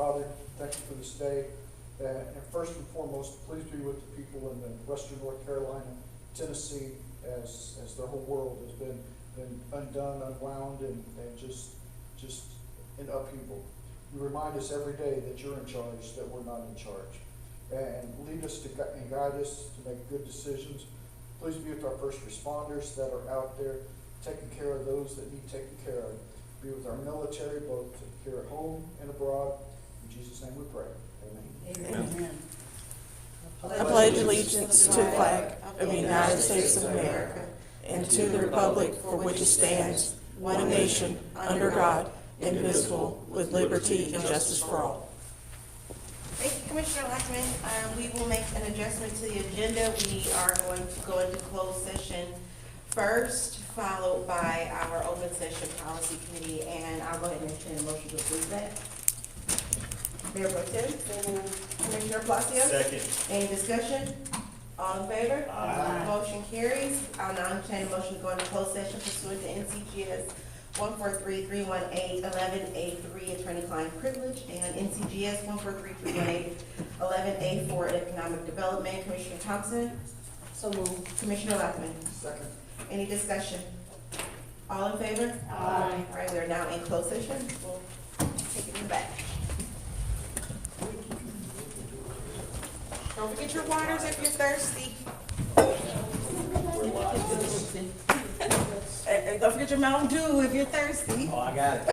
Father, thank you for this day. And first and foremost, please be with the people in the Western North Carolina, Tennessee, as their whole world has been undone, unwound, and just in upheaval. You remind us every day that you're in charge, that we're not in charge. And lead us and guide us to make good decisions. Please be with our first responders that are out there, taking care of those that need taken care of. Be with our military, both here at home and abroad. In Jesus' name we pray. Amen. Amen. I pledge allegiance to the flag of the United States of America and to the republic for which it stands, one nation, under God, indivisible, with liberty and justice for all. Thank you, Commissioner Lackman. We will make an adjustment to the agenda. We are going to go into closed session first, followed by our open session policy committee, and I'll go ahead and entertain a motion to approve that. Mayor Pro Tem? Commissioner Palacio? Second. Any discussion? All in favor? Aye. Motion carries. I'll now entertain a motion to go into closed session pursuant to NCGS 143-318-11A3, attorney-client privilege, and NCGS 143-318-11A4, economic development. Commissioner Thompson? So moved. Commissioner Lackman? Second. Any discussion? All in favor? Aye. All right, we are now in closed session. We'll take it in the back. Don't forget your waters if you're thirsty. And don't forget your Mountain Dew if you're thirsty. Oh, I got it.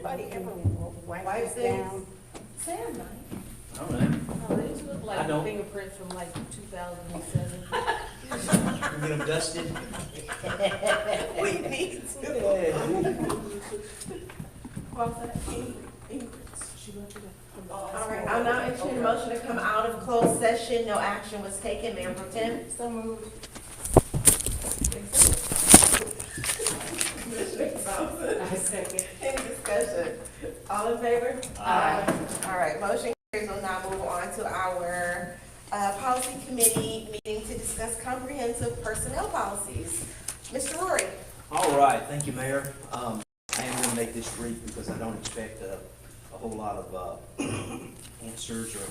anybody ever Wipe wipes things? down? Sam might. I don't know. Oh, these look I like don't. fingerprints from like 2007. You get them dusted? We need to. What was that? She left it at. All right, I'll now entertain a motion to come out of closed session. No action was taken. Mayor Pro Tem? So moved. Commissioner Thompson? I second. Any discussion? All in favor? Aye. All right, motion carries. We'll now move on to our policy committee meeting to discuss comprehensive personnel policies. Mr. Rory? All right, thank you, Mayor. I am going to make this brief because I don't expect a whole lot of answers or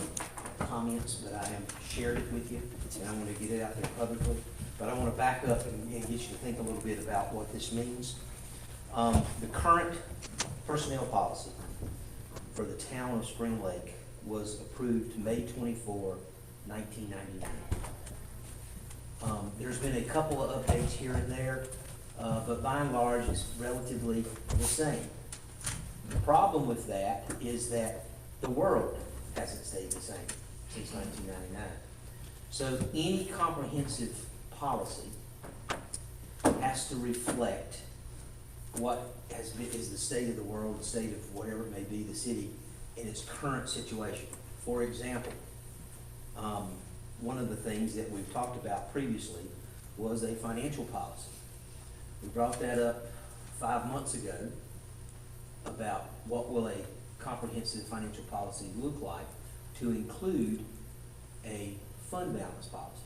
comments, but I have shared it with you, and I want to get it out there publicly. But I want to back up and get you to think a little bit about what this means. The current personnel policy for the town of Spring Lake was approved May 24, 1999. There's been a couple of updates here and there, but by and large, it's relatively the same. The problem with that is that the world hasn't stayed the same since 1999. So any comprehensive policy has to reflect what is the state of the world, the state of whatever it may be, the city, in its current situation. For example, one of the things that we've talked about previously was a financial policy. We brought that up 5 months ago about what will a comprehensive financial policy look like to include a fund balance policy.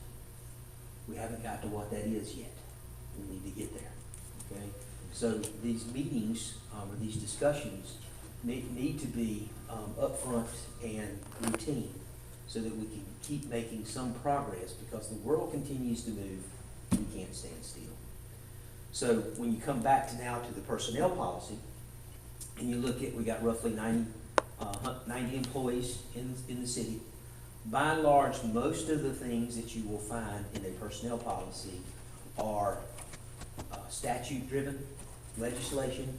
We haven't got to what that is yet. We need to get there, okay? So these meetings, or these discussions need to be upfront and routine so that we can keep making some progress, because the world continues to move, we can't stand still. So when you come back to now to the personnel policy, and you look at, we got roughly 90 employees in the city. By and large, most of the things that you will find in a personnel policy are statute-driven legislation,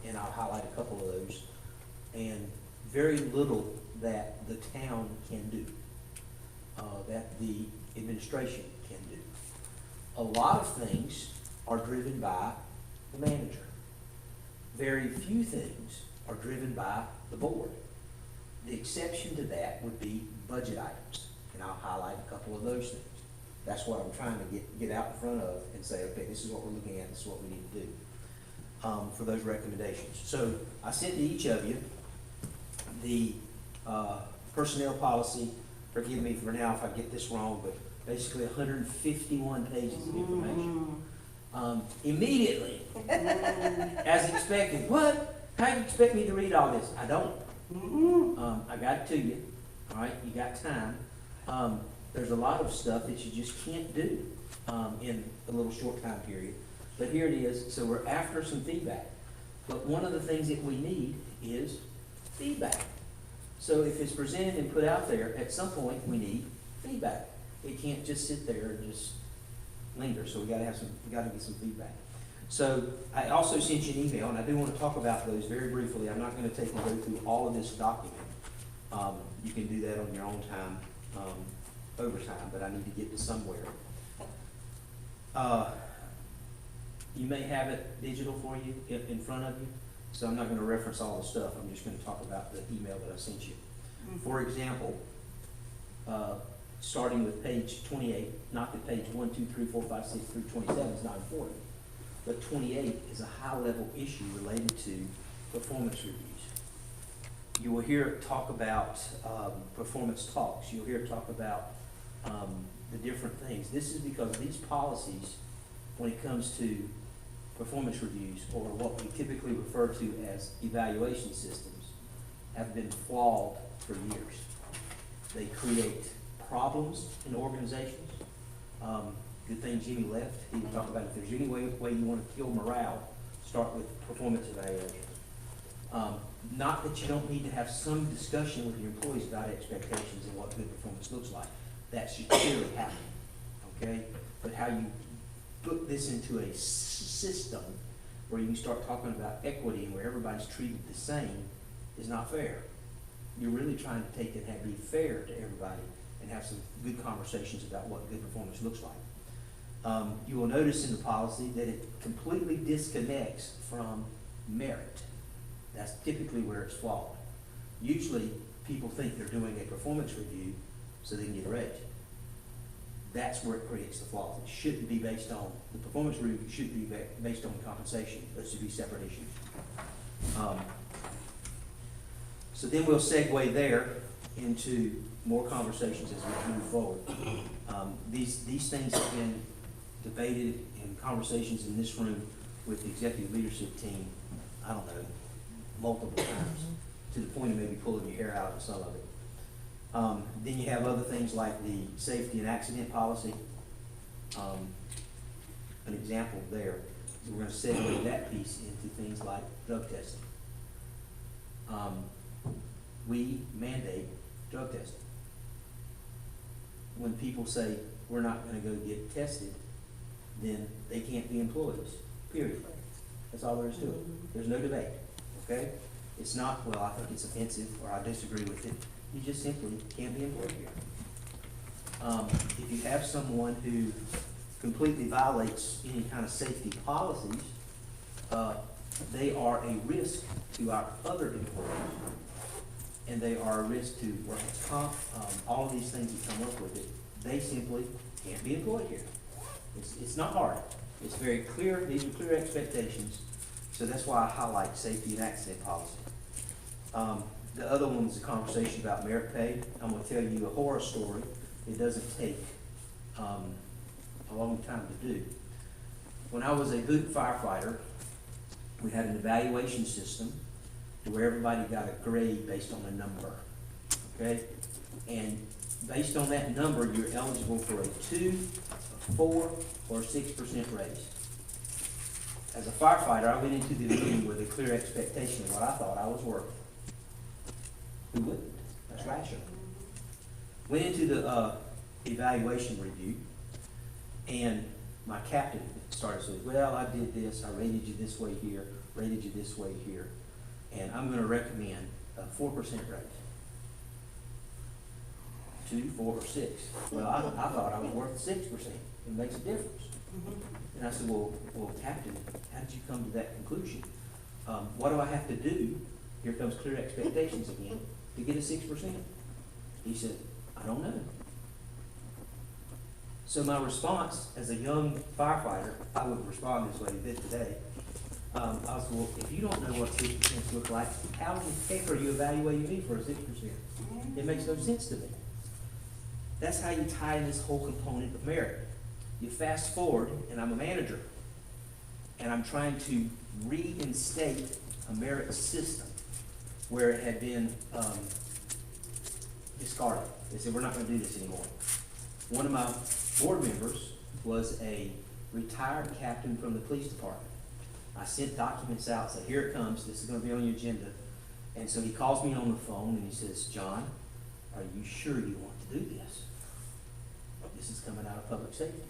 and I'll highlight a couple of those, and very little that the town can do, that the administration can do. A lot of things are driven by the manager. Very few things are driven by the board. The exception to that would be budget items, and I'll highlight a couple of those things. That's what I'm trying to get out in front of and say, okay, this is what we're looking at, this is what we need to do for those recommendations. So I sent to each of you the personnel policy. Forgive me for now if I get this wrong, but basically 151 pages of information. Immediately, as expected, what? How do you expect me to read all this? I don't. I got it to you. All right, you got time. There's a lot of stuff that you just can't do in a little short time period. But here it is. So we're after some feedback. But one of the things that we need is feedback. So if it's presented and put out there, at some point we need feedback. It can't just sit there and just linger. So we got to get some feedback. So I also sent you an email, and I do want to talk about those very briefly. I'm not going to take and go through all of this document. You can do that on your own time, overtime, but I need to get to somewhere. You may have it digital for you in front of you, so I'm not going to reference all the stuff. I'm just going to talk about the email that I sent you. For example, starting with page 28, not that page 1, 2, 3, 4, 5, 6 through 27 is not important, but 28 is a high-level issue related to performance reviews. You will hear it talk about performance talks. You'll hear it talk about the different things. This is because these policies, when it comes to performance reviews, or what we typically refer to as evaluation systems, have been flawed for years. They create problems in organizations. Good thing Jimmy left. He would talk about if there's any way you want to kill morale, start with performance evaluation. Not that you don't need to have some discussion with your employees about expectations and what good performance looks like. That should clearly happen, okay? But how you put this into a system where you can start talking about equity and where everybody's treated the same is not fair. You're really trying to take it and be fair to everybody and have some good conversations about what good performance looks like. You will notice in the policy that it completely disconnects from merit. That's typically where it's flawed. Usually, people think they're doing a performance review so they can get a raise. That's where it creates the flaws. It shouldn't be based on, the performance review should be based on compensation. Those should be separate issues. So then we'll segue there into more conversations as we move forward. These things have been debated in conversations in this room with the executive leadership team, I don't know, multiple times, to the point of maybe pulling your hair out of some of it. Then you have other things like the safety and accident policy. An example there, we're going to segue that piece into things like drug testing. We mandate drug testing. When people say we're not going to go get tested, then they can't be employees, period. That's all there is to it. There's no debate, okay? It's not, well, I think it's offensive, or I disagree with it. You just simply can't be employed here. If you have someone who completely violates any kind of safety policies, they are a risk to our other employees, and they are a risk to workers' comp, all of these things that come up with it. They simply can't be employed here. It's not hard. It's very clear. These are clear expectations. So that's why I highlight safety and accident policy. The other one is a conversation about merit pay. I'm going to tell you a horror story. It doesn't take a long time to do. When I was a boot firefighter, we had an evaluation system where everybody got a grade based on a number, okay? And based on that number, you're eligible for a 2, a 4, or a 6% raise. As a firefighter, I went into the meeting with a clear expectation of what I thought I was worth. Who wouldn't? That's rational. Went into the evaluation review, and my captain started saying, well, I did this, I rated you this way here, rated you this way here, and I'm going to recommend a 4% raise. 2, 4, or 6. Well, I thought I was worth 6%. It makes a difference. And I said, well, Captain, how did you come to that conclusion? What do I have to do? Here comes clear expectations again, to get a 6%. He said, I don't know. So my response as a young firefighter, I would respond this way a bit today. I was, well, if you don't know what 6% look like, how the heck are you evaluating me for a 6%? It makes no sense to me. That's how you tie in this whole component of merit. You fast forward, and I'm a manager, and I'm trying to reinstate a merit system where it had been discarded. They said, we're not going to do this anymore. One of my board members was a retired captain from the police department. I sent documents out, said, here it comes, this is going to be on your agenda. And so he calls me on the phone and he says, John, are you sure you want to do this? This is coming out of public safety.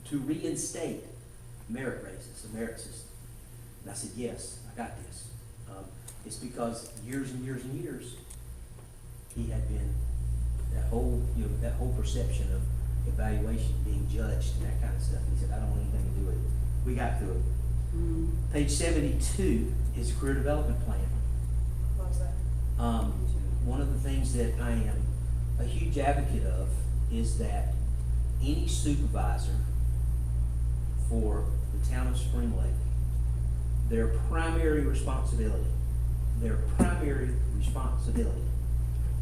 To reinstate merit raises, the merit system. And I said, yes, I got this. It's because years and years and years, he had been, that whole perception of evaluation, being judged and that kind of stuff. He said, I don't want anything to do with it. We got through it. Page 72 is a career development plan. What's that? One of the things that I am a huge advocate of is that any supervisor for the town of Spring Lake, their primary responsibility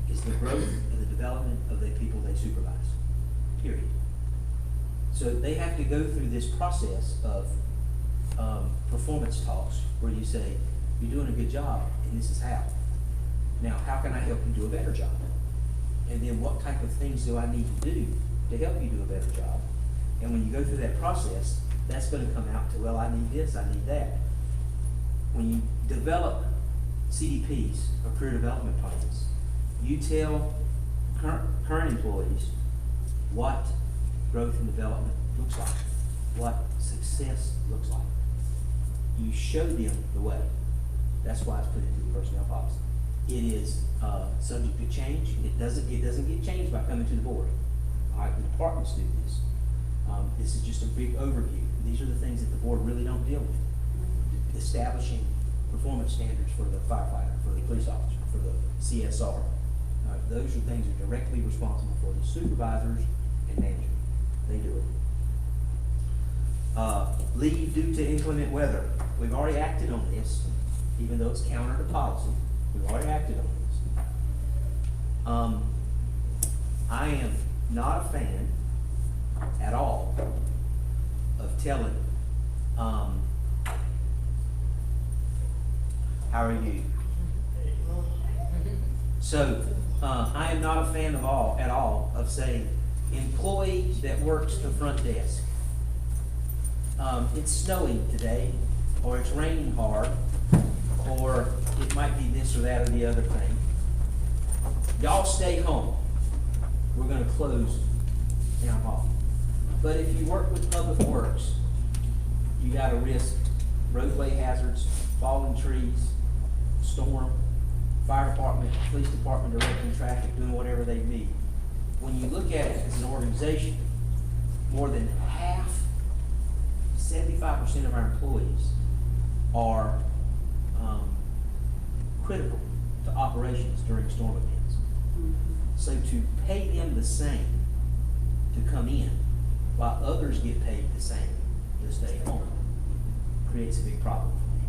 is the growth and the development of the people they supervise, period. So they have to go through this process of performance talks where you say, you're doing a good job and this is how. Now, how can I help you do a better job? And then what type of things do I need to do to help you do a better job? And when you go through that process, that's going to come out to, well, I need this, I need that. When you develop CDPs, or career development plans, you tell current employees what growth and development looks like, what success looks like. you show them the way. That's why it's put into the personnel policy. It is, subject to change. It doesn't get changed by coming to the board. All right, the departments do this. This is just a big overview. These are the things that the board really don't deal with. Establishing performance standards for the firefighter, for the police officer, for the CSR. Those are things that are directly responsible for the supervisors and management. They do it. Leave due to inclement weather. We've already acted on this, even though it's counter to policy. We've already acted on this. I am not a fan at all of telling, how are you? So, I am not a fan at all of saying employee that works the front desk. It's snowing today, or it's raining hard, or it might be this or that or the other thing. Y'all stay home. We're gonna close town hall. But if you work with Public Works, you gotta risk roadway hazards, falling trees, storm, fire department, police department directing traffic, doing whatever they need. When you look at it as an organization, more than half, 75% of our employees are critical to operations during storm events. So to pay them the same to come in, while others get paid the same to stay home, creates a big problem for me.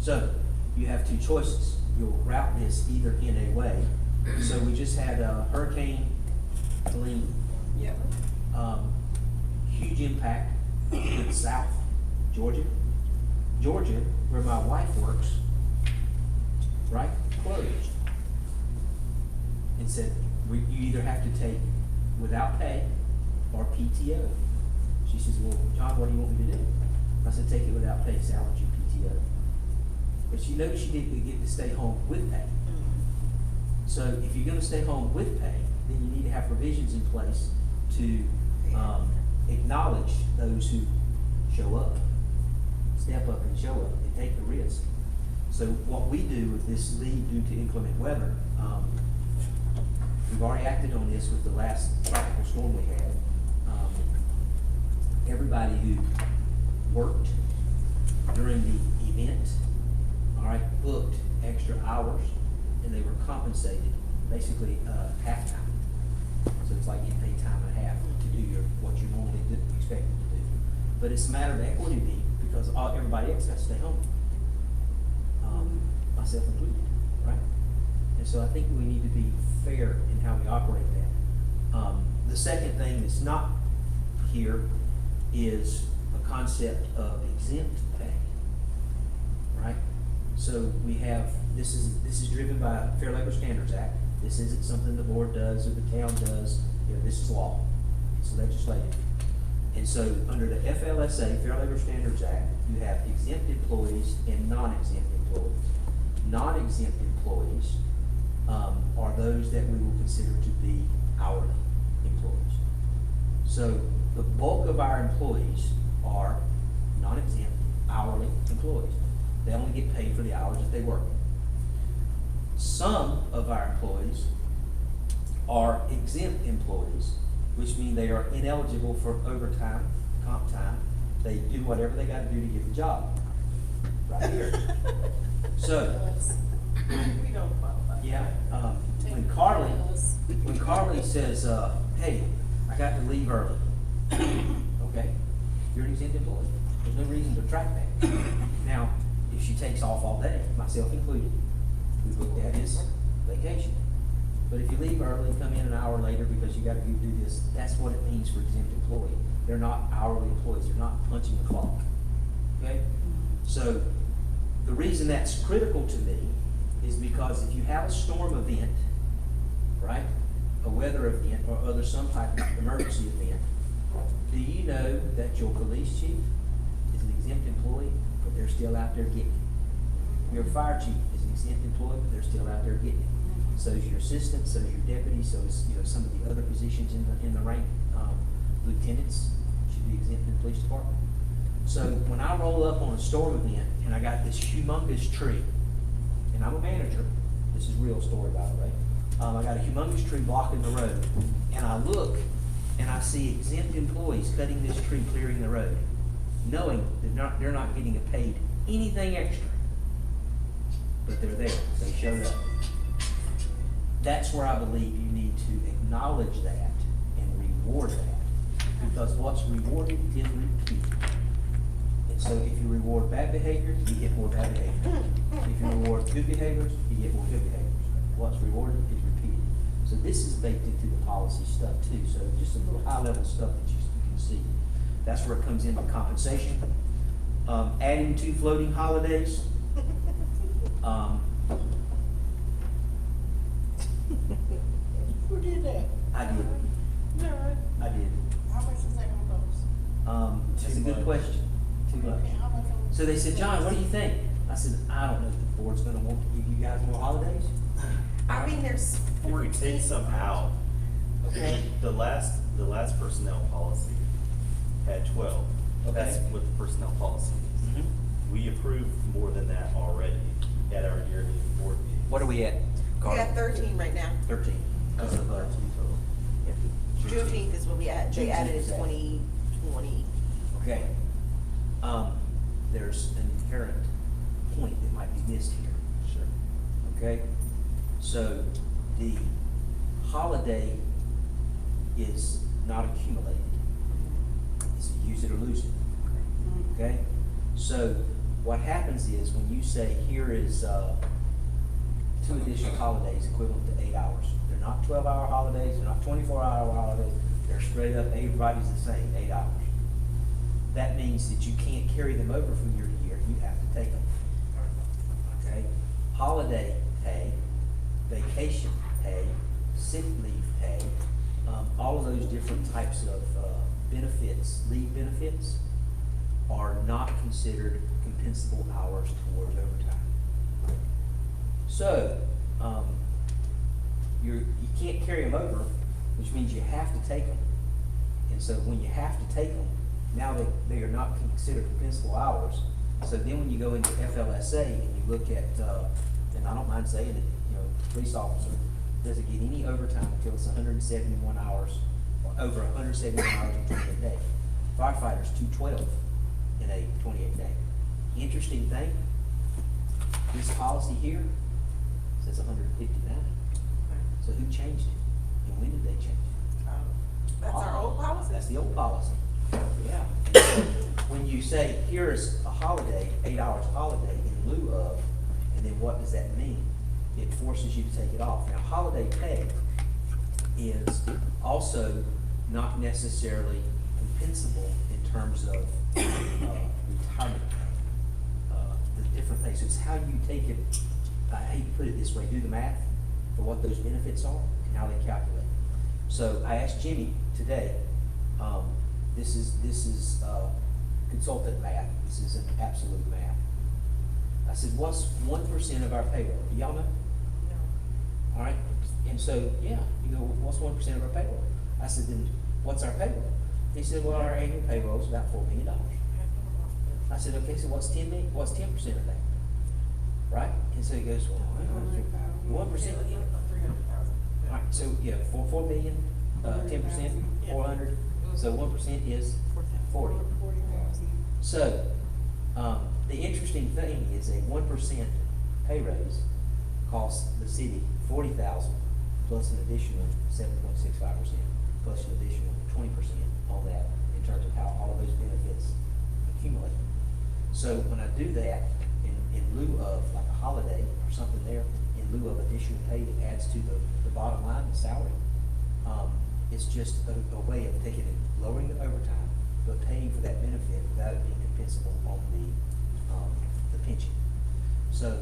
So you have two choices. You'll route this either in a way. So we just had Hurricane Helene. Yep. Huge impact to the south, Georgia. Georgia, where my wife works, right, closed. And said, you either have to take without pay or PTO. She says, well, John, what do you want me to do? I said, take it without pay, salary PTO. But she knows she didn't get to stay home with pay. So if you're gonna stay home with pay, then you need to have provisions in place to acknowledge those who show up, step up and show up and take the risk. So what we do with this leave due to inclement weather, we've already acted on this with the last tropical storm we had. Everybody who worked during the event, all right, booked extra hours, and they were compensated basically half-time. So it's like you pay time and a half to do what you normally expected to do. But it's a matter of equity because everybody else has to stay home, myself included, right? And so I think we need to be fair in how we operate that. The second thing that's not here is a concept of exempt pay, right? So we have, this is driven by Fair Labor Standards Act. This isn't something the board does or the town does. This is law. It's legislative. And so under the FLSA, Fair Labor Standards Act, you have exempt employees and non-exempt employees. Non-exempt employees are those that we will consider to be hourly employees. So the bulk of our employees are non-exempt hourly employees. They only get paid for the hours that they work. Some of our employees are exempt employees, which means they are ineligible for overtime, comp time. They do whatever they gotta do to get the job. Right here. So, We don't qualify. yeah, when Carly says, hey, I got to leave early. Okay, you're an exempt employee. There's no reason to track that. Now, if she takes off all day, myself included, we looked at his vacation. But if you leave early, come in an hour later because you gotta do this, that's what it means for exempt employee. They're not hourly employees, they're not punching the clock. Okay? So, the reason that's critical to me is because if you have a storm event, right, a weather event or other some type of emergency event, do you know that your police chief is an exempt employee, but they're still out there getting it? Your fire chief is an exempt employee, but they're still out there getting it. So is your assistant, so is your deputy, so is, some of the other positions in the rank, lieutenants should be exempt in the police department. So when I roll up on a storm event and I got this humongous tree, and I'm a manager, this is a real story by the way. I got a humongous tree blocking the road, and I look and I see exempt employees cutting this tree, clearing the road, knowing that they're not getting paid anything extra. But they're there, they showed up. That's where I believe you need to acknowledge that and reward that. Because what's rewarded is repeated. And so if you reward bad behavior, you get more bad behavior. If you reward good behaviors, you get more good behaviors. What's rewarded is repeated. So this is baked into the policy stuff too. So just some little high level stuff that you can see. That's where it comes into compensation. Adding 2 floating holidays. Who did that? I did. No. I did. How much is that gonna cost? That's a good question. Too much. Okay, how much? So they said, John, what do you think? I said, I don't know if the board's gonna want to give you guys more holidays. I mean, there's If we 14. take some out, Okay. the last personnel policy had 12. That's Okay. what the personnel policy is. Mm-hmm. We approved more than that already at our yearly board meeting. What are we at? We Carl? got 13 right now. 13. Because of, Juneteenth is what we added, they added in Juneteenth is 2020. Okay. There's an inherent point that might be missed here. Sure. Okay? So the holiday is not accumulated. It's a use it or lose it. Okay? So what happens is when you say here is 2 additional holidays equivalent to 8 hours. They're not 12-hour holidays, they're not 24-hour holidays, they're straight up, everybody's the same, 8 hours. That means that you can't carry them over from year to year, you have to take them. Okay? Holiday pay, vacation pay, sick leave pay, all of those different types of benefits, leave benefits, are not considered compensable hours towards overtime. So, you can't carry them over, which means you have to take them. And so when you have to take them, now they are not considered compensable hours. So then when you go into FLSA and you look at, and I don't mind saying it, police officer doesn't get any overtime until it's 171 hours, or over 171 hours in 28 days. Firefighters, 212 in a 28 day. Interesting thing, this policy here says 159. So who changed it? And when did they change it? That's our old policy? That's the old policy. Yeah. And so when you say, here's a holiday, 8 hours holiday in lieu of, and then what does that mean? It forces you to take it off. Now, holiday pay is also not necessarily compensable in terms of retirement pay. The different things. So it's how you take it, I hate to put it this way, do the math for what those benefits are and how they calculate. So I asked Jimmy today, this is consultant math, this isn't absolute math. I said, what's 1% of our payroll? Do y'all know? No. All right, and so, yeah, you go, what's 1% of our payroll? I said, then what's our payroll? He said, well, our annual payroll is about $4 million. I said, okay, so what's 10% of that? Right? And so he goes, well, 1%. All right, so yeah, 4 million, 10%, 400, so 1% is 40. So, the interesting thing is a 1% pay raise costs the city $40,000 plus an additional 7.65% plus an additional 20% on that in terms of how all of those benefits accumulate. So when I do that in lieu of like a holiday or something there, in lieu of additional pay that adds to the bottom line, the salary, it's just a way of taking it, lowering the overtime, but paying for that benefit without it being compensable on the pension. So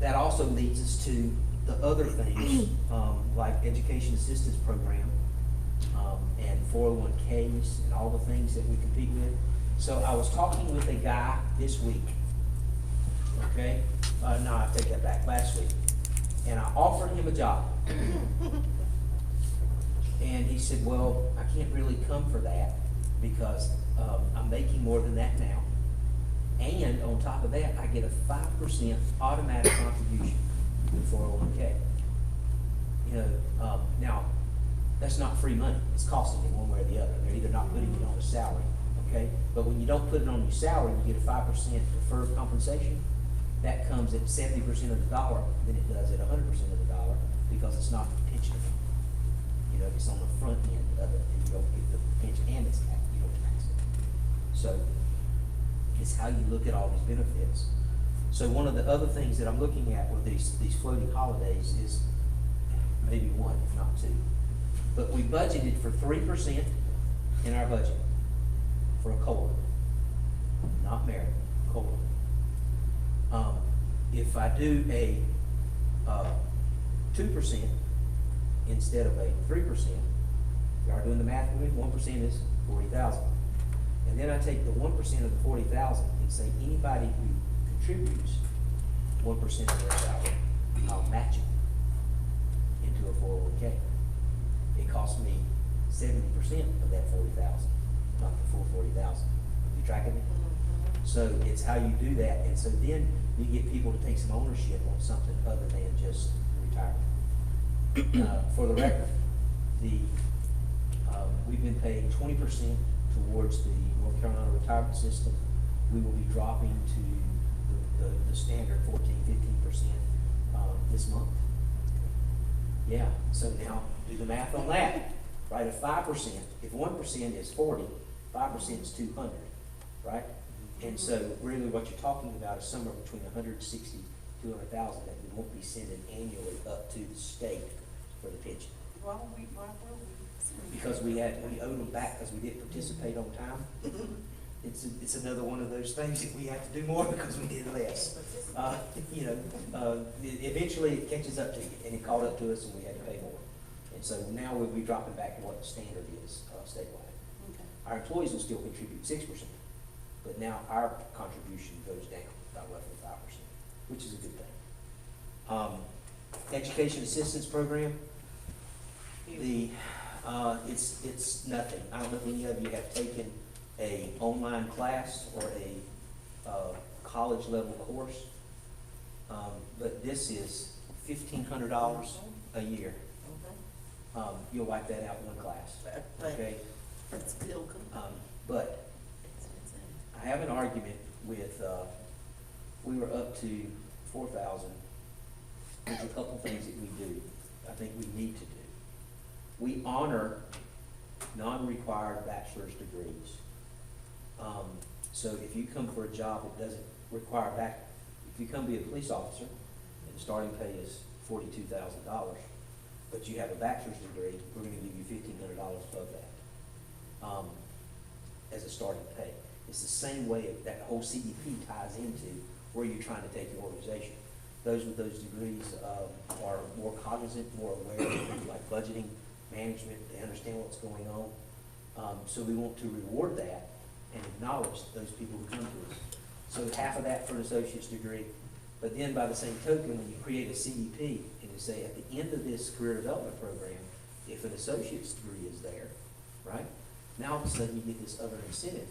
that also leads us to the other things, like education assistance program, and 401ks and all the things that we compete with. So I was talking with a guy this week, okay? No, I take that back, last week. And I offered him a job. And he said, well, I can't really come for that because, I'm making more than that now. And on top of that, I get a 5% automatic contribution to the 401K. You know, now, that's not free money, it's costing me one way or the other, they're either not putting it on a salary, okay? But when you don't put it on your salary, you get a 5% deferred compensation, that comes at 70% of the dollar than it does at 100% of the dollar, because it's not pensionable. You know, it's on the front end of it, and you don't get the pension, and it's tax, you don't tax it. So, it's how you look at all these benefits. So one of the other things that I'm looking at with these floating holidays is maybe one, if not two. But we budgeted for 3% in our budget for a COLA, not merit, COLA. If I do a 2% instead of a 3%, you are doing the math with me, 1% is 40,000. And then I take the 1% of the 40,000 and say anybody who contributes 1% of their salary, I'll match it into a 401K. It costs me 70% of that 40,000, not the full 40,000. You tracking me? So it's how you do that, and so then you get people to take some ownership on something other than just retirement. For the record, we've been paying 20% towards the North Carolina retirement system. We will be dropping to the standard 14-15% this month. Yeah, so now do the math on that. Right, at 5%, if 1% is 40, 5% is 200, right? And so really what you're talking about is somewhere between 160, 200,000 that we won't be sending annually up to the state for the pension. Why will we? Because we owed them back because we didn't participate on time. It's another one of those things that we have to do more because we did less. Eventually it catches up to you, and it caught up to us and we had to pay more. And so now we'll be dropping back to what the standard is statewide. Okay. Our employees will still contribute 6%, but now our contribution goes down by roughly 5%, which is a good thing. Education assistance program, it's nothing. I don't know if any of you have taken a online class or a college level course, but this is $1,500 a year. You'll wipe that out in one class, okay? That's still good. But I have an argument with, we were up to 4,000. There's a couple things that we do, I think we need to do. We honor non-required bachelor's degrees. So if you come for a job that doesn't require if you come be a police officer, and the starting pay is $42,000, but you have a bachelor's degree, we're gonna give you $1,500 above that, as a starting pay. It's the same way that whole CEP ties into where you're trying to take your organization. Those with those degrees, are more cognizant, more aware of things like budgeting, management, they understand what's going on. So we want to reward that and acknowledge those people who come to us. So half of that for an associate's degree, but then by the same token, when you create a CEP and you say at the end of this career development program, if an associate's degree is there, right? Now all of a sudden you get this other incentive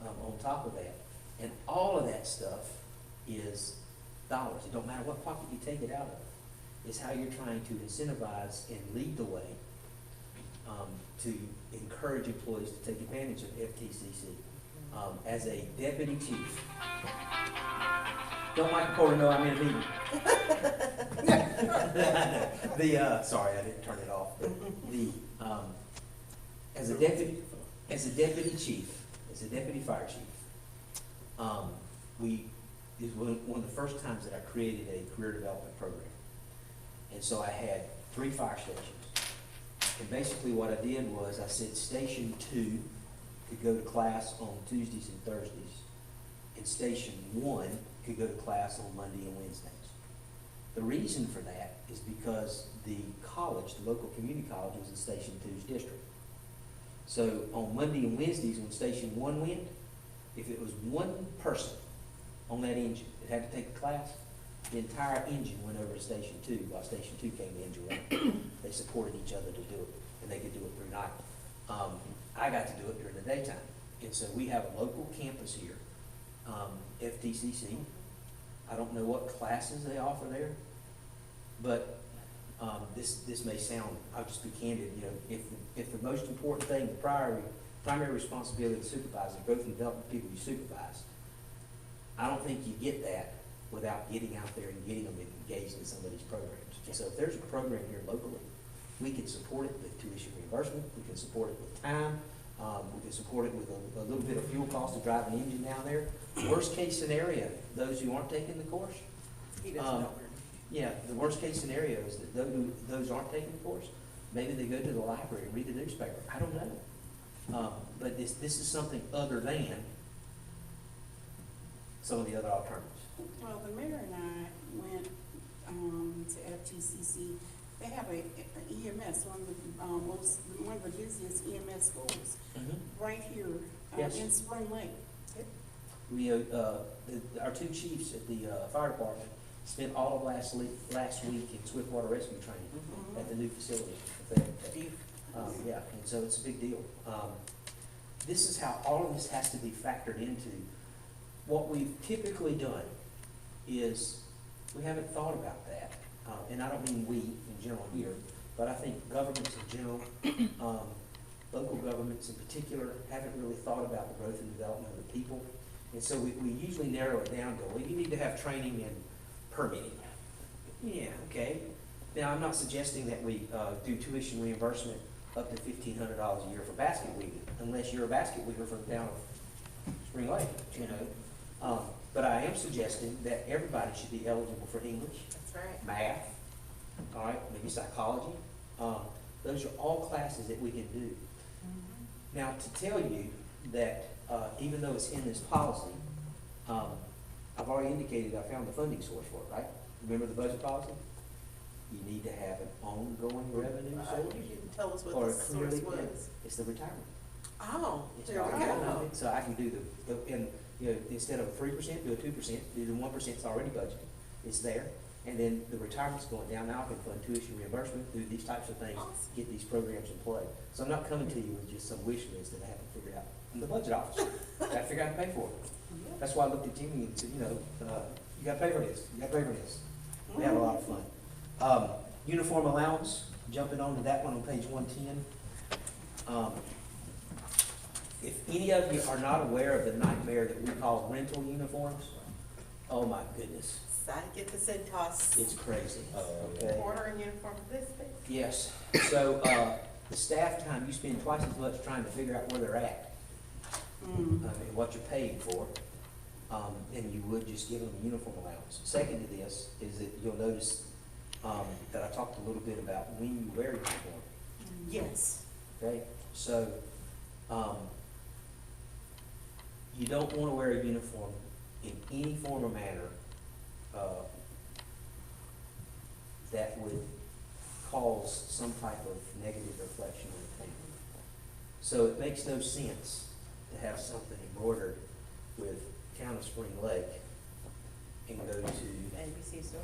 on top of that. And all of that stuff is dollars. It don't matter what pocket you take it out of. It's how you're trying to incentivize and lead the way to encourage employees to take advantage of FTCC. As a deputy chief, don't Michael Porter know I'm in a meeting? Sorry, I didn't turn it off. As a deputy chief, as a deputy fire chief, it was one of the first times that I created a career development program. And so I had 3 fire stations. And basically what I did was I said Station 2 could go to class on Tuesdays and Thursdays, and Station 1 could go to class on Monday and Wednesdays. The reason for that is because the college, the local community college, was in Station 2's district. So on Monday and Wednesdays when Station 1 went, if it was one person on that engine that had to take the class, the entire engine went over to Station 2 while Station 2 came to engine 1. They supported each other to do it, and they could do it through night. I got to do it during the daytime. And so we have a local campus here, FTCC. I don't know what classes they offer there, but this may sound, I'll just be candid, you know, if the most important thing, the primary responsibility of the supervisor is growth and development of people you supervise, I don't think you get that without getting out there and getting them engaged in some of these programs. And so if there's a program here locally, we can support it with tuition reimbursement, we can support it with time, we can support it with a little bit of fuel cost to drive an engine down there. Worst case scenario, those who aren't taking the course, He doesn't know. yeah, the worst case scenario is that those aren't taking the course, maybe they go to the library and read the newspaper, I don't know. But this is something other than some of the other alternatives. Well, the mayor and I went, to FTCC. They have a EMS, one of the busiest EMS schools, right here, Yes. in Spring Lake. We, our two chiefs at the, fire department spent all of last week in swiftwater rescue training at the new facility. Yeah, and so it's a big deal. This is how all of this has to be factored into. What we've typically done is, we haven't thought about that, and I don't mean we in general here, but I think governments in general, local governments in particular, haven't really thought about the growth and development of the people. And so we usually narrow it down to, well, you need to have training and permitting. Yeah, okay. Now, I'm not suggesting that we do tuition reimbursement up to $1,500 a year for basket weaving, unless you're a basket weaver from the town of Spring Lake, you know. But I am suggesting that everybody should be eligible for English, That's right. math, all right, maybe psychology. Those are all classes that we can do. Now, to tell you that even though it's in this policy, I've already indicated I found the funding source for it, right? Remember the budget policy? You need to have an ongoing revenue source. You didn't tell us Or what a the source clearly, was. it's the retirement. Oh, It's there we already go. budgeted. So I can do and, you know, instead of 3%, do a 2%, do the 1%, it's already budgeted, it's there. And then the retirement's going down, now I can fund tuition reimbursement, do these types of things, get these programs in play. So I'm not coming to you with just some wish list that I haven't figured out. I'm the budget officer, gotta figure out how to pay for it. That's why I looked at Jimmy and said, you know, you gotta pay for this, you gotta pay for this. We have a lot of fun. Uniform allowance, jumping on to that one on page 110. If any of you are not aware of the nightmare that we call rental uniforms, oh my goodness, So I get the Centos it's crazy. Okay. order and uniform for this thing. Yes, so, the staff time, you spend twice as much trying to figure out where they're at, and what you're paying for, than you would just give them a uniform allowance. Second to this is that you'll notice, that I talked a little bit about when you wear uniform. Yes. Okay, so, you don't wanna wear a uniform in any form or manner, that would cause some type of negative reflection on the family. So it makes no sense to have something embroidered with Town of Spring Lake and go to, ABC store.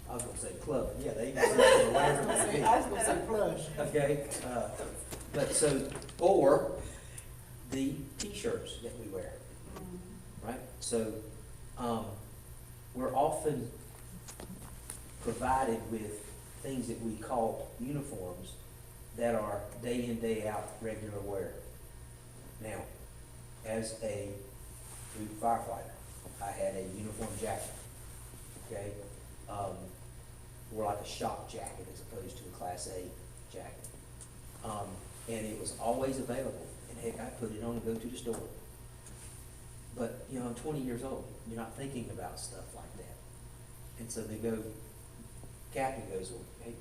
I was gonna say club, yeah, they even say whatever it may be. I was gonna say plush. Okay, but so, or the T-shirts that we wear, right? So, we're often provided with things that we call uniforms that are day in, day out, regular wear. Now, as a food firefighter, I had a uniform jacket, okay? More like a shop jacket as opposed to a Class A jacket. And it was always available, and heck, I put it on and go to the store. But, you know, I'm 20 years old, you're not thinking about stuff like that. And so they go, captain goes, well, hey,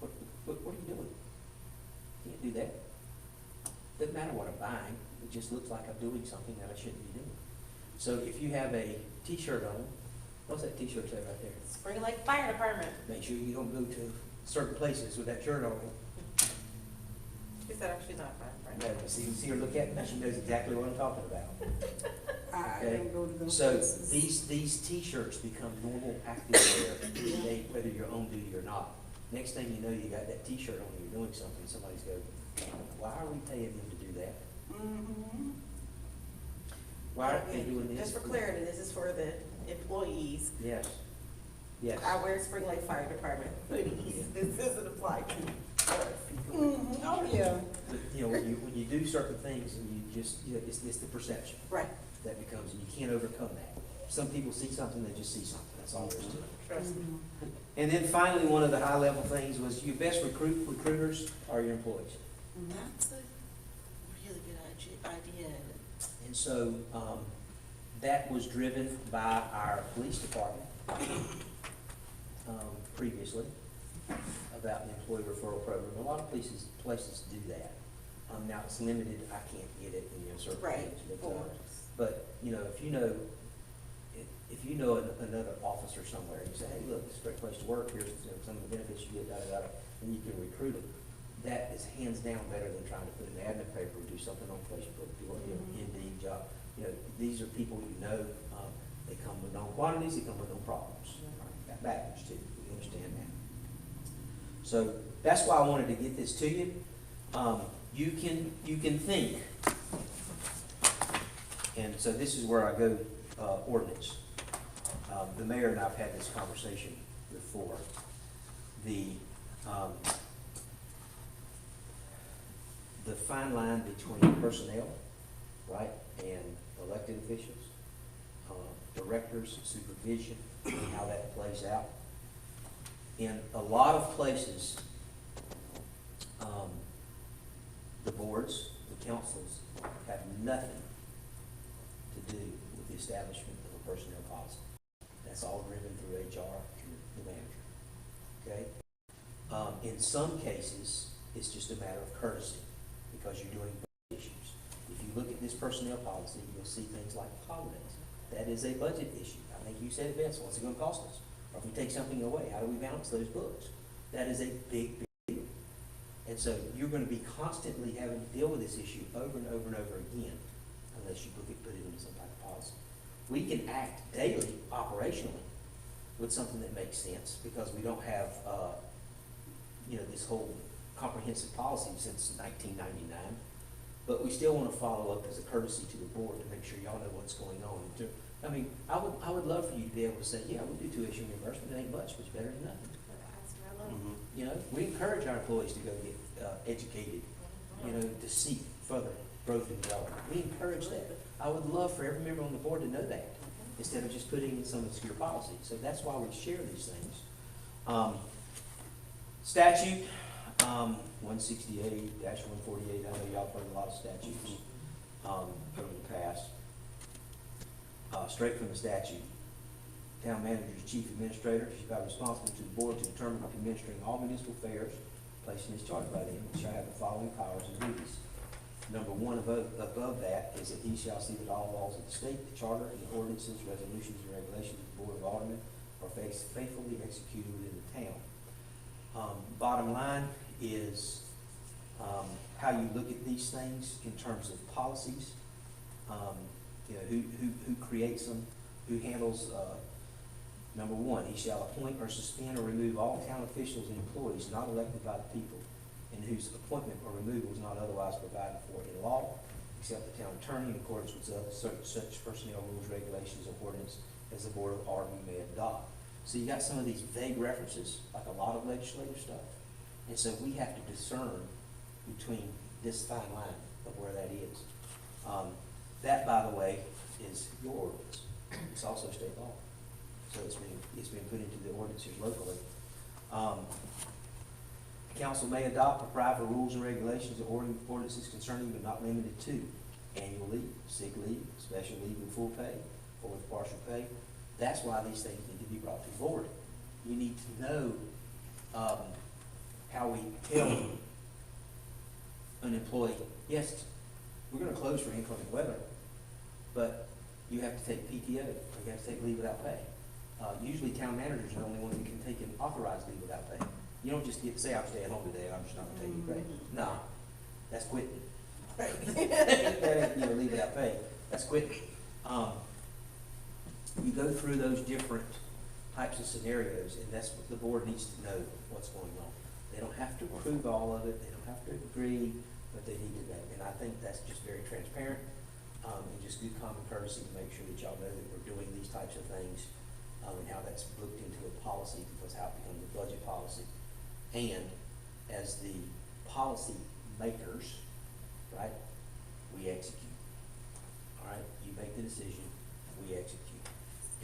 what are you doing? Can't do that. Doesn't matter what I'm buying, it just looks like I'm doing something that I shouldn't be doing. So if you have a T-shirt on, what's that T-shirt say right there? Spring Lake Fire Department. Make sure you don't go to certain places with that shirt on. She said she's not fire Yeah, see her look at me, she knows exactly what I'm talking about. I Okay. don't go to those So places. these T-shirts become normal active wear, whether you're on duty or not. Next thing you know, you got that T-shirt on, you're doing something, somebody's go, Why are we paying them to do that? Mm-hmm. Why are they doing this? Just for clarity, this is for the employees. Yes, yes. I wear Spring Lake Fire Department hoodies. This doesn't apply to us. Mm-hmm. Oh, yeah. But, you know, when you do certain things and you just, you know, it's the perception Right, that becomes, and you can't overcome that. Some people see something, they just see something, that's all there is to it. trust me. And then finally, one of the high-level things was your best recruiters are your employees. That's a really good idea. And so, that was driven by our police department, previously, about the employee referral program. A lot of places do that. Now it's limited, I can't get it in certain Right. things, but, you know, if you know another officer somewhere, and you say, hey, look, it's a great place to work, here's, you know, some of the benefits you get, and you can recruit them. That is hands down better than trying to put an ad in the paper, do something on Facebook, do an Indeed job. You know, these are people you know, they come with known quantities, they come with known problems. Got baggage too, we understand that. So that's why I wanted to get this to you. You can think, and so this is where I go, ordinance. The mayor and I have had this conversation before. The fine line between personnel, right, and elected officials, directors, supervision, and how that plays out. In a lot of places, the boards, the councils have nothing to do with the establishment of a personnel policy. That's all driven through HR and the manager, okay? In some cases, it's just a matter of courtesy because you're doing budget issues. If you look at this personnel policy, you'll see things like holidays. That is a budget issue. I think you said it best. What's it going to cost us? Or if we take something away, how do we balance those books? That is a big, big deal. And so you're going to be constantly having to deal with this issue over and over and over again unless you put it into some type of policy. We can act daily, operationally, with something that makes sense because we don't have, this whole comprehensive policy since 1999. But we still want to follow up as a courtesy to the board to make sure y'all know what's going on. I would love for you to be able to say, yeah, we do tuition reimbursement. It ain't much, but it's better than nothing. You know, we encourage our employees to go get educated, to seek further growth and development. We encourage that. I would love for every member on the board to know that instead of just putting in some obscure policy. So that's why we share these things. Statute 168-148. I know y'all have heard a lot of statutes over the past. Straight from the statute. Town manager is chief administrator. She's got responsible to the board to determine administering all municipal affairs placed in his charge by them, and shall have the following powers and duties. Number one above that is that he shall see that all laws of the state, the charter, and the ordinances, resolutions, and regulations of the Board of Aldermen are faithfully executed within the town. Bottom line is how you look at these things in terms of policies. Who creates them, who handles. Number one, he shall appoint or suspend or remove all town officials and employees not elected by the people, and whose appointment or removal is not otherwise provided for in law, except the town attorney in accordance with such personnel rules, regulations, or ordinance as the Board of Aldermen may adopt. So you got some of these vague references, like a lot of legislative stuff. And so we have to discern between this fine line of where that is. That, by the way, is your ordinance. It's also state law. So it's been put into the ordinances locally. Council may adopt or private rules and regulations or ordinances concerning but not limited to annual leave, sick leave, special leave with full pay or with partial pay. That's why these things need to be brought to the board. You need to know how we tell an employee, yes, we're going to close for inclement weather, but you have to take PTO, or you have to take leave without pay. Usually town managers are the only ones that can take an authorized leave without pay. You don't just get to say, I'm staying home today, I'm just not going to take any pay. No, that's quitting. That ain't, leave without pay. That's quitting. You go through those different types of scenarios, and that's what the board needs to know what's going on. They don't have to approve all of it, they don't have to agree, but they need to know. And I think that's just very transparent, and just good common courtesy to make sure that y'all know that we're doing these types of things, and how that's looked into a policy, because how it becomes a budget policy. And as the policy makers, right, we execute. All right, you make the decision, we execute.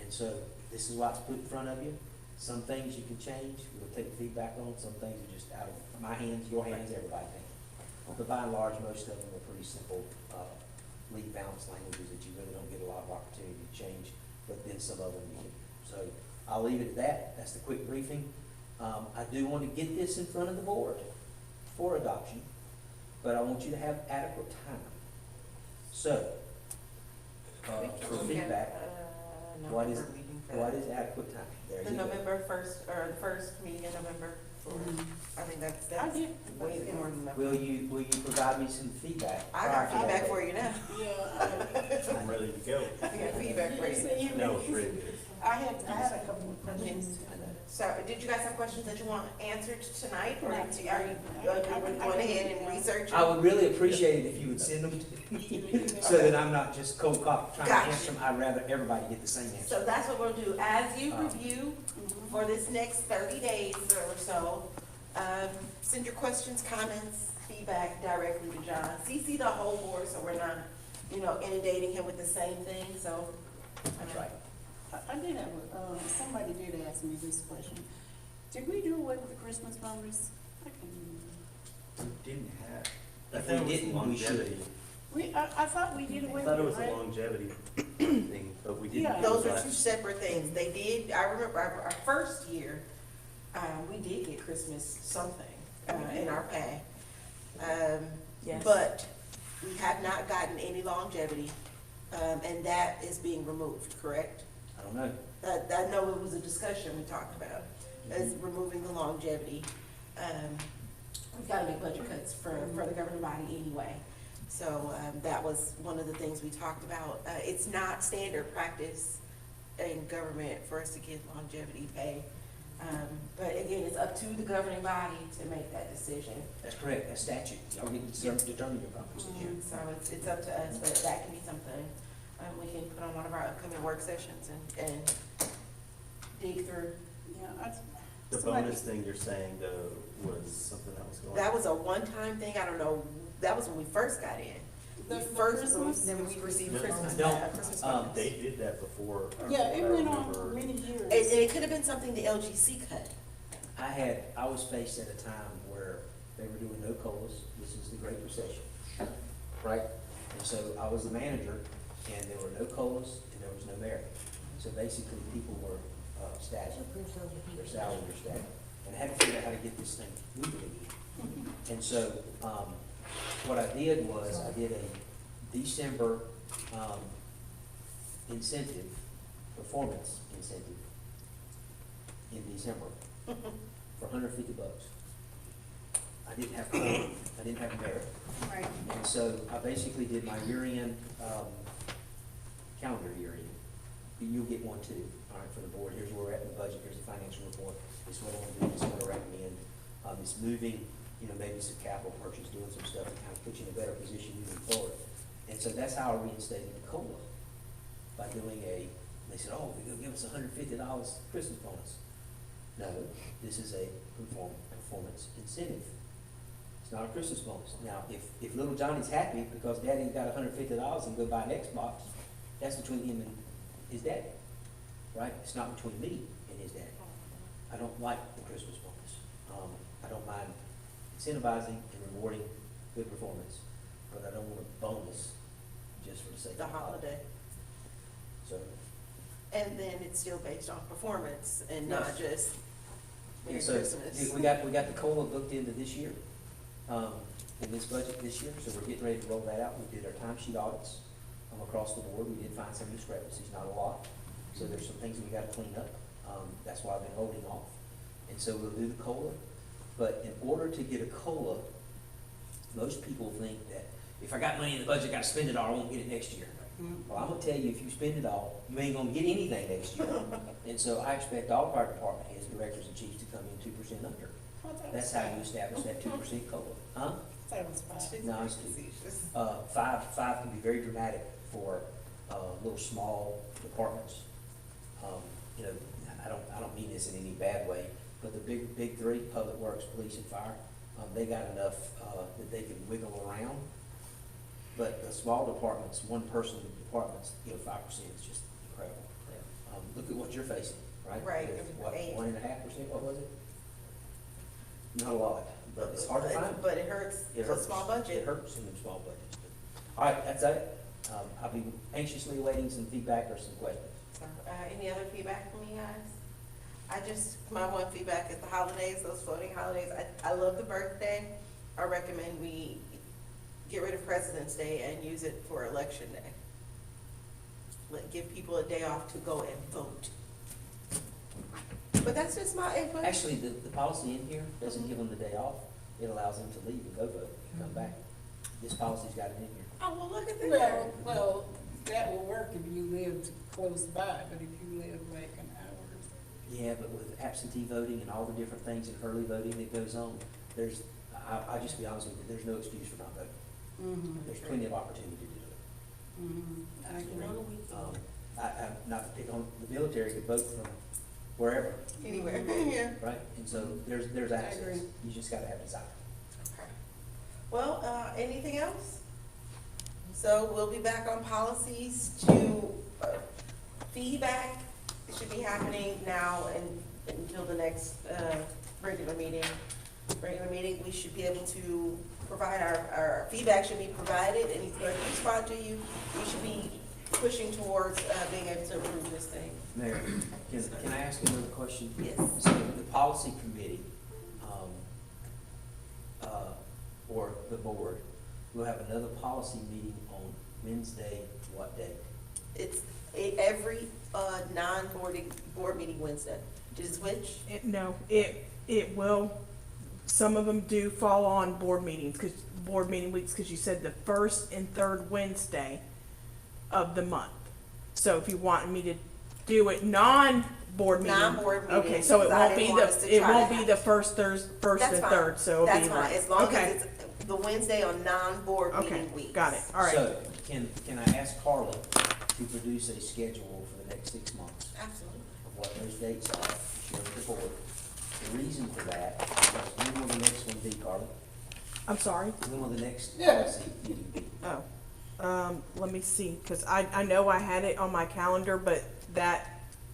And so this is what's put in front of you. Some things you can change, we'll take feedback on, some things are just out of my hands, your hands, everybody's hands. But by and large, most of them are pretty simple, lead balance languages that you really don't get a lot of opportunity to change, but then some of them you can. So I'll leave it at that, that's the quick briefing. I do want to get this in front of the board for adoption, but I want you to have adequate time. So, for feedback, what is, what is adequate time? There The you go. November first, or the first meeting in November, I think that's I did. way more than enough. Will you provide me some feedback? I prior got to that feedback date? for you now. Yeah, I'm ready to go. I got feedback for you. No, it's really good. I had a couple of questions. I know. So, did you guys have questions that you want answered tonight, or are Not you tonight. going ahead and research? I would really appreciate it if you would send them to me, so that I'm not just cold copy trying to Gotcha. answer them. I'd rather everybody get the same answer. So that's what we'll do, as you Um, review for this next 30 days or so, send your questions, comments, feedback directly to John. CC the whole board, so we're not, inundating him with the same thing, so. That's right. I did have, somebody did ask me this question. Did we do away with the Christmas bonus? I can't remember. We didn't have. I If thought we it was didn't, we should. longevity. I thought we did I away with it, thought it was a right? longevity thing, but we didn't. Yeah. do it Those are last- two separate things. They did, I remember our first year, we did get Christmas something, in our pay. Yes. But we have not gotten any longevity, and that is being removed, correct? I don't know. I know it was a discussion we talked about, is removing the longevity. We've gotta make budget cuts for the governing body anyway. So, that was one of the things we talked about. It's not standard practice in government for us to get longevity pay. But again, it's up to the governing body to make that decision. That's correct, that's statute. Y'all get to determine your compensation. So it's up to us, but that can be something, we can put on one of our upcoming work sessions and dig through. Yeah, The somebody- bonus thing you're saying though was something that was going. That was a one-time thing, I don't know, that was when we first got in. The We first, Christmas? then we received No. Christmas, No. Christmas Um, bonus. They did that before. Yeah, it I went on remember. for many years. And it could have been something the LGC cut. I was faced at a time where they were doing no COLAs. This is the Great Recession, right? And so I was the manager, and there were no COLAs and there was no merit. So basically, people were static, their salaries were static. And I had to figure out how to get this thing moving again. And so, what I did was, I did a December, incentive, performance incentive in December for $150. I didn't have COLA, I didn't have merit. Right. And so I basically did my year-end, calendar year-end. You'll get one too, all right, for the board. Here's where we're at in the budget, here's the financial report, this is what I want to do, this is what I recommend. It's moving, maybe some capital purchase, doing some stuff to kind of put you in a better position moving forward. And so that's how I reinstated the COLA, by doing they said, oh, they're gonna give us $150 Christmas bonus. No, this is a performance incentive. It's not a Christmas bonus. Now, if little Johnny's happy because daddy's got $150 and go buy an Xbox, that's between him and his daddy, right? It's not between me and his daddy. I don't like the Christmas bonus. I don't mind incentivizing and rewarding good performance, but I don't want a bonus just for the sake of The holiday. So, And then it's still based on performance and not Yes. just Merry and so Christmas. we got the COLA booked into this year, in this budget this year, so we're getting ready to roll that out. We did our timesheet audits, across the board. We did find some discrepancies, not a lot. So there's some things we gotta clean up. That's why I've been holding off. And so we'll do the COLA. But in order to get a COLA, most people think that if I got money in the budget, I gotta spend it all, I won't get it next year. Well, I'm gonna tell you, if you spend it all, you ain't gonna get anything next year. And so I expect all of our department heads, directors, and chiefs to come in 2% under. That's how you establish that 2% COLA. Huh? That was five. No, it's two. Five can be very dramatic for, little small departments. You know, I don't mean this in any bad way, but the big three, Public Works, Police, and Fire, they got enough, that they can wiggle around. But the small departments, one-person departments, 5% is just incredible. Look at what you're facing, right? Right, With, what, 8. 1.5%, what was it? Not a lot, but it's hard to find. But it hurts, It it's a hurts. small budget. It hurts in the small budgets. All right, that's it. I'll be anxiously awaiting some feedback or some questions. Any other feedback from you guys? My one feedback is the holidays, those floating holidays. I love the birthday. I recommend we get rid of President's Day and use it for Election Day. Give people a day off to go and vote. But that's just my input. Actually, the policy in here doesn't give them the day off. It allows them to leave and go vote and come back. This policy's got it in here. Oh, well, look at that. Well, that will work if you lived close by, but if you live like an hour or so. Yeah, but with absentee voting and all the different things and early voting that goes on, I'll just be honest with you, there's no excuse for not voting. Mm-hmm. There's plenty of opportunity to do it. Mm-hmm. I agree. Not to pick on, the military could vote from wherever, Anywhere, yeah. right? And so there's access. agree. You just gotta have desire. Well, anything else? So we'll be back on policies to feedback. It should be happening now and until the next regular meeting. We should be able to provide our feedback should be provided and he's going to respond to you. We should be pushing towards being able to approve this thing. Mayor, can I ask another question? Yes. So the policy committee, or the board, will have another policy meeting on Wednesday, what date? It's every board meeting Wednesday. Just which? No, it will, some of them do fall on board meetings, board meeting weeks, because you said the first and third Wednesday of the month. So if you want me to do it non-board meeting. Non-board meeting, Okay, so it because I won't be didn't want us to it try won't to be have- the first That's and fine. third, so it'll be That's fine, like. as long Okay. as it's the Wednesday on non-board Okay, meeting weeks. got it, all right. So, can I ask Carla to produce a schedule for the next 6 months Absolutely. of what those dates are, share with the board? The reason for that is when will the next one be, Carla? I'm sorry? When will the next Yeah. policy meeting be? Oh, let me see, because I know I had it on my calendar, but that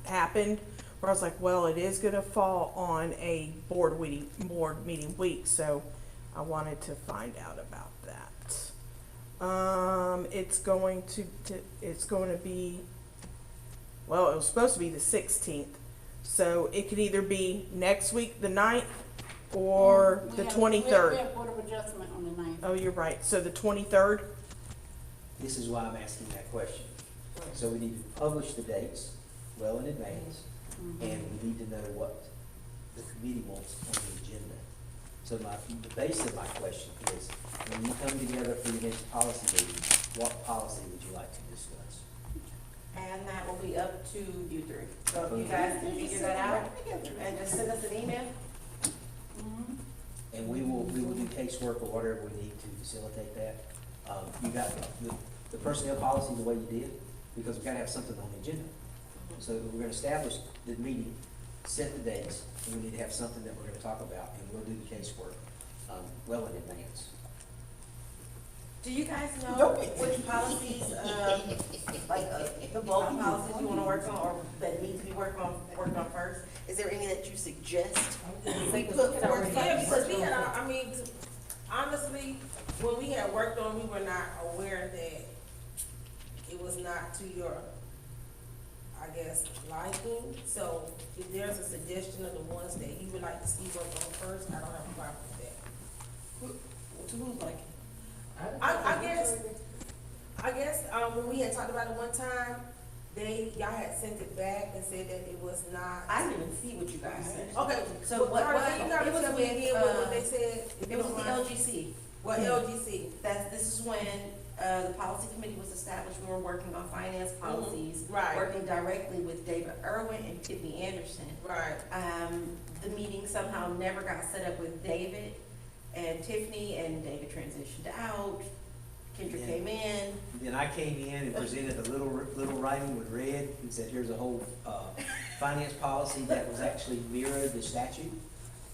happened where I was like, well, it is gonna fall on a board meeting week, so I wanted to find out about that. It's going to be, well, it was supposed to be the 16th, so it could either be next week, the 9th, or the 23rd. We have Board of Adjustment on the 9th. Oh, you're right, so the 23rd? This is why I'm asking that question. So we need to publish the dates well in advance, and we need to know what the committee wants on the agenda. So the base of my question is, when you come together for your next policy meeting, what policy would you like to discuss? And that will be up to you three. So if you guys can figure that out and just send us an email. And we will do casework or whatever we need to facilitate that. You got the personnel policy the way you did, because we gotta have something on the agenda. So we're gonna establish the meeting, set the dates, and we need to have something that we're gonna talk about, and we'll do the casework, well in advance. Do you guys know which policies, the bulk policies you wanna work on or that need to be worked on first? Is there any that you suggest we put forth? Yeah, because we had, honestly, when we had worked on, we were not aware that it was not to your, I guess, liking. So if there's a suggestion of the ones that you would like to see work on first, I don't have a problem with that. To who's liking? I guess, when we had talked about it one time, y'all had sent it back and said that it was not. I didn't even see what you guys said. Okay, So so what- Carla, can you gotta it was tell me with, again what they said? if It you was don't the mind? LGC. What LGC? This is when, the policy committee was established, we were working on finance policies. Right. Working directly with David Irwin and Tiffany Anderson. Right. The meeting somehow never got set up with David and Tiffany, and David transitioned out. Kendra Yeah. came in. Then I came in and presented a little writing with red, and said, here's a whole, finance policy that was actually mirrored the statute.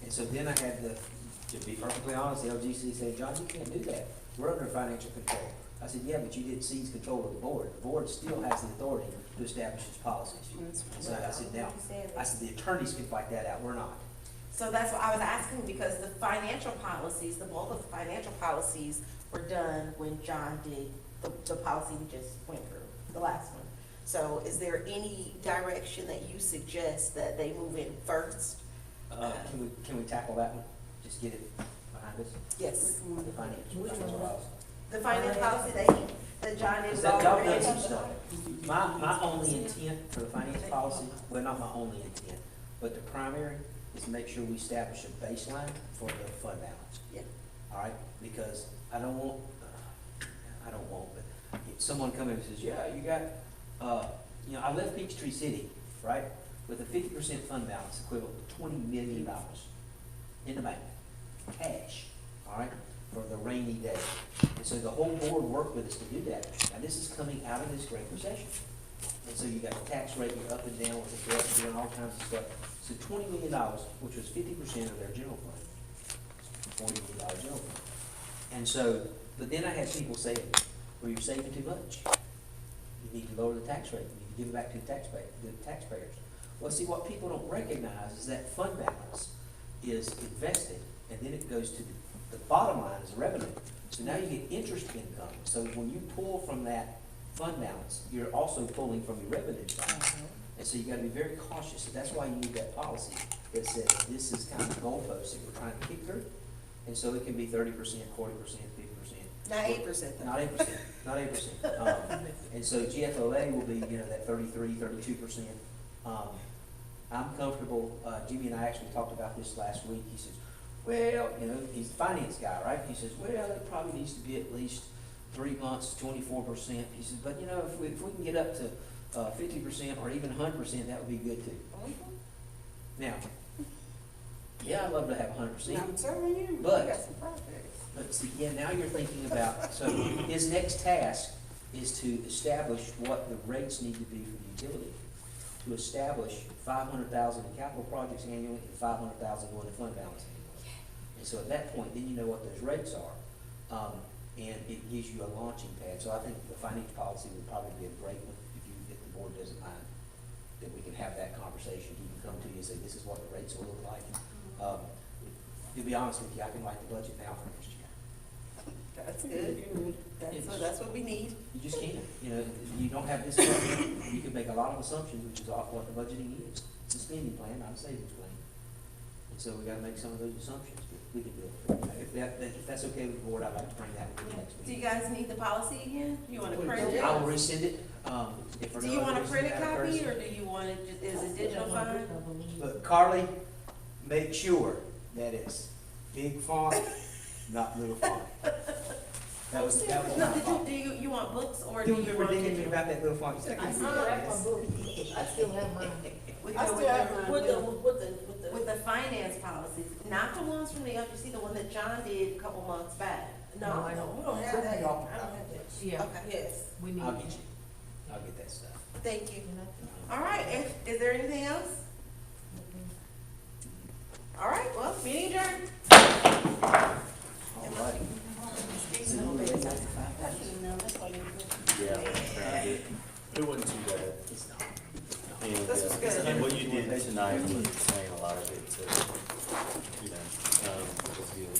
And so then I had to be perfectly honest, the LGC said, John, you can't do that, we're under financial control. I said, yeah, but you did seize control of the board, the board still has the authority to establish its policies. And so I said, now, I said, the attorneys can fight that out, we're not. So that's what I was asking, because the financial policies, the bulk of the financial policies were done when John did the policy we just went through, the last one. So is there any direction that you suggest that they move in first? Can we tackle that one? Just get it behind us? Yes. The financial policy. The finance policy that John did Because was that y'all done already. some stuff. My only intent for the finance policy, well, not my only intent, but the primary is to make sure we establish a baseline for the fund balance. Yeah. All right, because I don't want, but if someone comes in and says, yeah, you got, I left Peachtree City, right, with a 50% fund balance equivalent to $20 million in the bank, cash, all right, for the rainy day. And so the whole board worked with us to do that. Now, this is coming out of this Great Recession. And so you got the tax rate, you're up and down with the debt, doing all kinds of stuff. So $20 million, which was 50% of their general fund, $40 million general fund. And so, but then I had people say, well, you're saving too much. You need to lower the tax rate, you need to give it back to the taxpayers. Well, see, what people don't recognize is that fund balance is invested, and then it goes to the bottom line as revenue. So now you get interest income. So when you pull from that fund balance, you're also pulling from your revenue side. And so you gotta be very cautious. So that's why you need that policy that says this is kind of the goalpost that we're trying to kick through. And so it can be 30%, 40%, 50%. Not 8% though. Not 8%, not 8%. And so GFOA will be, that 33, 32%. I'm comfortable, Jimmy and I actually talked about this last week. He says, well, he's the finance guy, right? He says, well, it probably needs to be at least 3 months, 24%. He says, but if we can get up to 50% or even 100%, that would be good too. Now, yeah, I'd love to have 100%. I'm telling you, But- you got some projects. But see, now you're thinking about, so his next task is to establish what the rates need to be for the utility. To establish 500,000 in capital projects annually and 500,000 going to fund balance annually. And so at that point, then you know what those rates are. And it gives you a launching pad. So I think the finance policy would probably be a great one if the board doesn't mind, that we can have that conversation. He can come to you and say, this is what the rates will look like. To be honest with you, I can write the budget now for next year. That's good. That's what we need. You just can't, you don't have this budget, you can make a lot of assumptions, which is off what the budgeting is. It's a spending plan, not a savings plan. And so we gotta make some of those assumptions, but we can do it. If that's okay with the board, I'd like to bring that to the next Do you meeting. guys need the policy again? You wanna print it? I will resend it, if for Do no you other want a reason printed than that copy, occurs. or do you want it, is it digital fine? But Carly, make sure that it's big font, not little font. That was No, my fault. do you want books, or do You you were want digging me digital? about that little font. You said I couldn't read that. I still have mine. I still have mine. With the finance policies, not the ones from the LGC, the one that John did a couple months back. No, we don't have that. I don't have that. Yeah, Okay, Yes. we need. I'll get you. I'll get that stuff. thank you. All right, is there anything else? All right, well, meeting adjourned. All righty. Yeah, it wasn't too bad. It's not. And, This was good. and what you did tonight was saying a lot of it, was good.